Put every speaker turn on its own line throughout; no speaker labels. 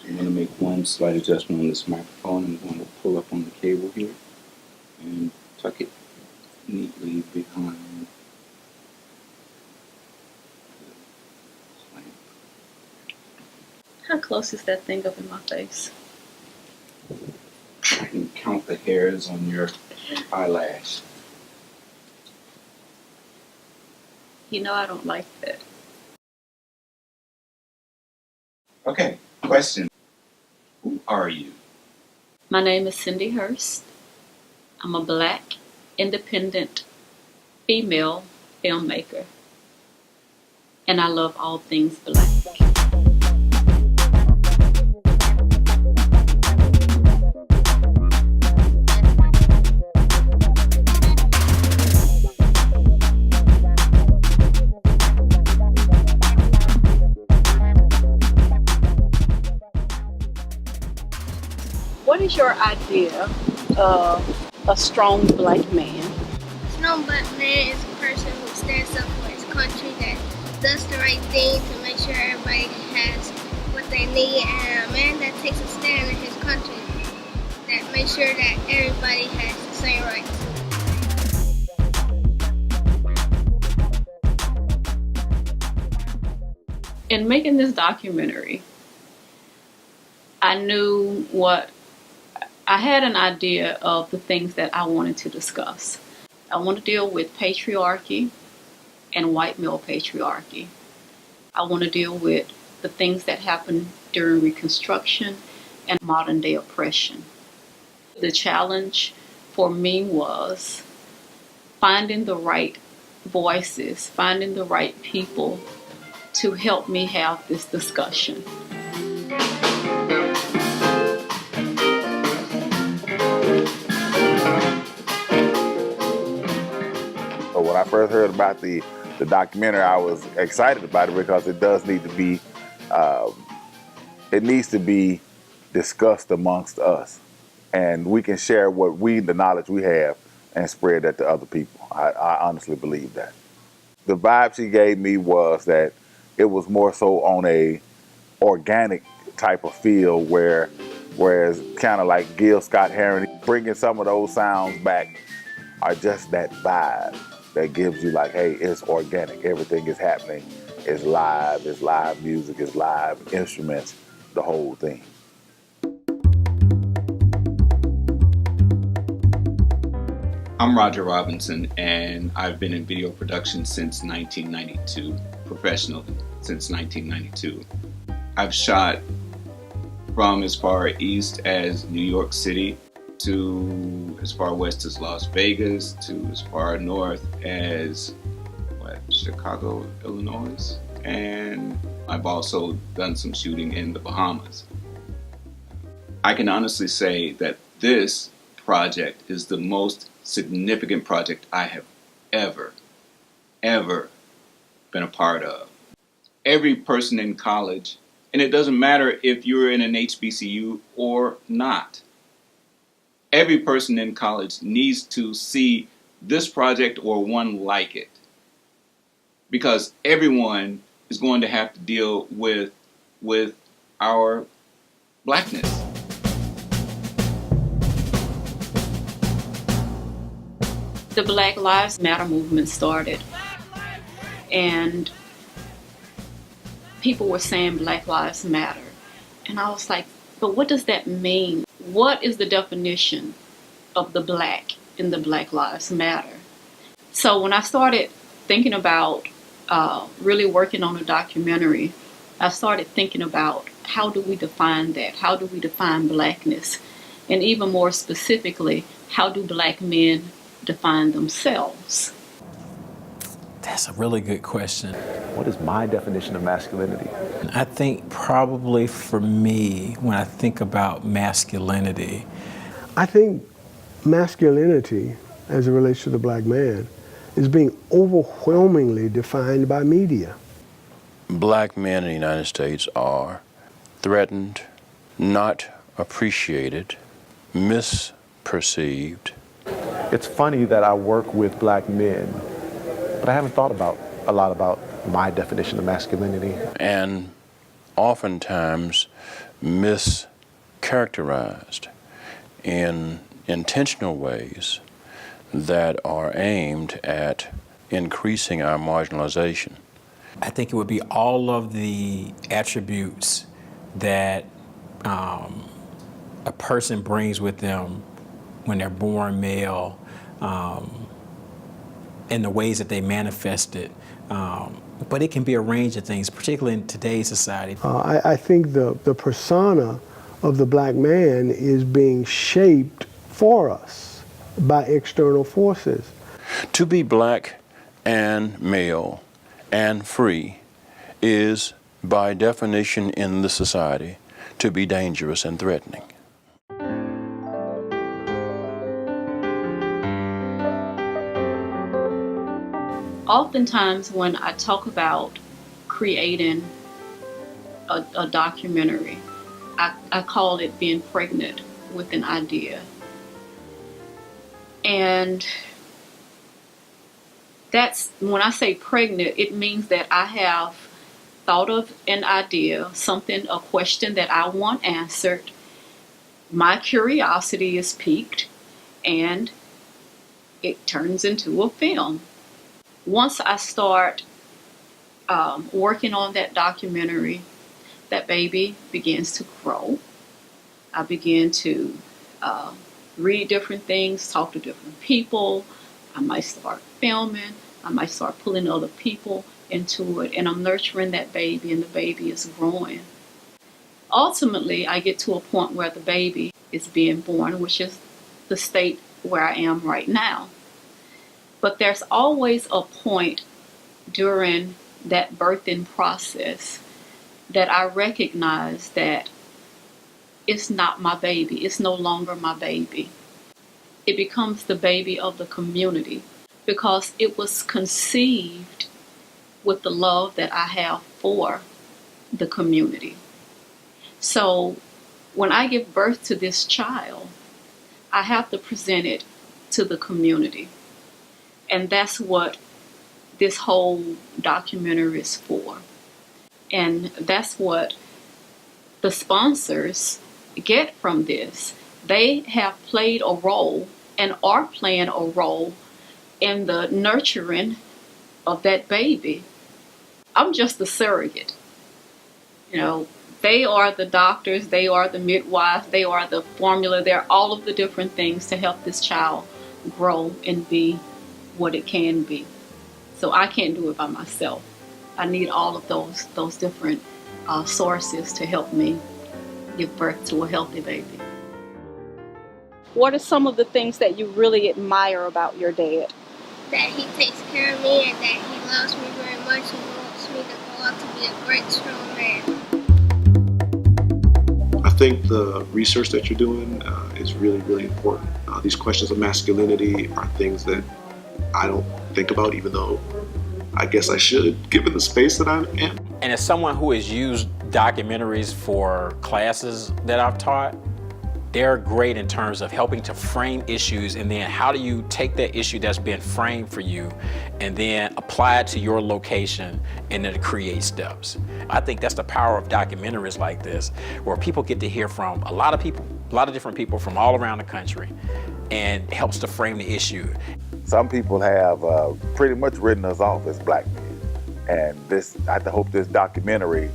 I'm going to make one slight adjustment on this microphone. I'm going to pull up on the cable here and tuck it neatly behind the clamp.
How close is that thing up in my face?
I can count the hairs on your eyelash.
You know I don't like that.
Okay, question. Who are you?
My name is Cindy Hurst. I'm a Black, independent, female filmmaker. And I love all things Black. What is your idea of a strong Black man?
A strong Black man is a person who stands up for his country, that does the right thing to make sure everybody has what they need, and a man that takes a stand in his country, that makes sure that everybody has the same rights.
In making this documentary, I had an idea of the things that I wanted to discuss. I want to deal with patriarchy and white male patriarchy. I want to deal with the things that happened during Reconstruction and modern day oppression. The challenge for me was finding the right voices, finding the right people to help me have this discussion.
When I first heard about the documentary, I was excited about it because it does need to be, it needs to be discussed amongst us. And we can share the knowledge we have and spread that to other people. I honestly believe that. The vibe she gave me was that it was more so on a organic type of feel whereas kind of like Gil Scott-Heron, bringing some of those sounds back are just that vibe that gives you like, hey, it's organic. Everything is happening. It's live music, it's live instruments, the whole thing.
I'm Roger Robinson, and I've been in video production since 1992, professionally since 1992. I've shot from as far east as New York City, to as far west as Las Vegas, to as far north as Chicago, Illinois, and I've also done some shooting in the Bahamas. I can honestly say that this project is the most significant project I have ever been a part of. Every person in college, and it doesn't matter if you're in an HBCU or not, every person in college needs to see this project or one like it, because everyone is going to have to deal with our Blackness.
The Black Lives Matter movement started, and people were saying Black Lives Matter. And I was like, but what does that mean? What is the definition of the Black in the Black Lives Matter? So when I started thinking about really working on a documentary, I started thinking about how do we define that? How do we define Blackness? And even more specifically, how do Black men define themselves?
That's a really good question.
What is my definition of masculinity?
I think probably for me, when I think about masculinity,
I think masculinity, as it relates to the Black man, is being overwhelmingly defined by media.
Black men in the United States are threatened, not appreciated, misperceived.
It's funny that I work with Black men, but I haven't thought a lot about my definition of masculinity.
And oftentimes mischaracterized in intentional ways that are aimed at increasing our marginalization.
I think it would be all of the attributes that a person brings with them when they're born male, and the ways that they manifest it. But it can be a range of things, particularly in today's society.
I think the persona of the black man is being shaped for us by external forces.
To be black and male and free is, by definition in the society, to be dangerous and threatening.
Oftentimes when I talk about creating a documentary, I call it being pregnant with an idea. And that's, when I say pregnant, it means that I have thought of an idea, something, a question that I want answered. My curiosity is piqued, and it turns into a film. Once I start working on that documentary, that baby begins to grow. I begin to read different things, talk to different people. I might start filming. I might start pulling other people into it, and I'm nurturing that baby, and the baby is growing. Ultimately, I get to a point where the baby is being born, which is the state where I am right now. But there's always a point during that birthing process that I recognize that it's not my baby. It's no longer my baby. It becomes the baby of the community because it was conceived with the love that I have for the community. So when I give birth to this child, I have to present it to the community. And that's what this whole documentary is for. And that's what the sponsors get from this. They have played a role and are playing a role in the nurturing of that baby. I'm just a surrogate. You know, they are the doctors, they are the midwives, they are the formula, they're all of the different things to help this child grow and be what it can be. So I can't do it by myself. I need all of those different sources to help me give birth to a healthy baby. What are some of the things that you really admire about your dad?
That he takes care of me and that he loves me very much and wants me to grow up to be a great, strong man.
I think the research that you're doing is really, really important. These questions of masculinity are things that I don't think about, even though I guess I should, given the space that I'm in.
And as someone who has used documentaries for classes that I've taught, they're great in terms of helping to frame issues, and then how do you take that issue that's been framed for you and then apply it to your location and then create steps. I think that's the power of documentaries like this, where people get to hear from a lot of people, a lot of different people from all around the country, and it helps to frame the issue.
Some people have pretty much written us off as black men, and I hope this documentary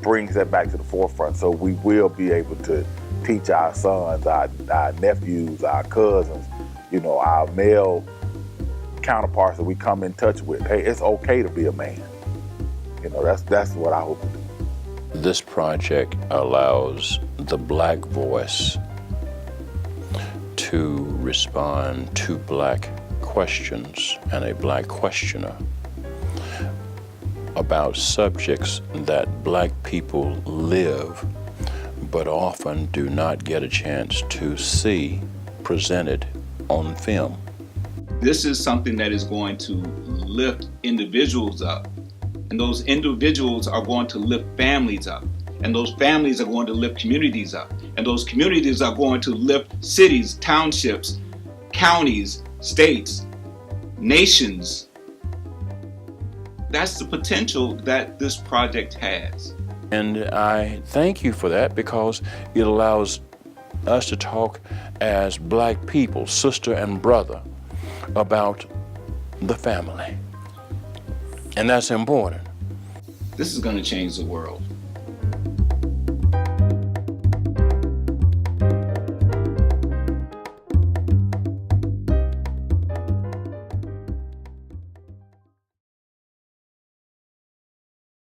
brings that back to the forefront, so we will be able to teach our sons, our nephews, our cousins, our male counterparts that we come in touch with. Hey, it's okay to be a man. That's what I hope to do.
This project allows the black voice to respond to black questions and a black questioner about subjects that black people live but often do not get a chance to see presented on film.
This is something that is going to lift individuals up, and those individuals are going to lift families up, and those families are going to lift communities up, and those communities are going to lift cities, townships, counties, states, nations. That's the potential that this project has.
And I thank you for that because it allows us to talk as black people, sister and brother, about the family. And that's important.
This is going to change the world.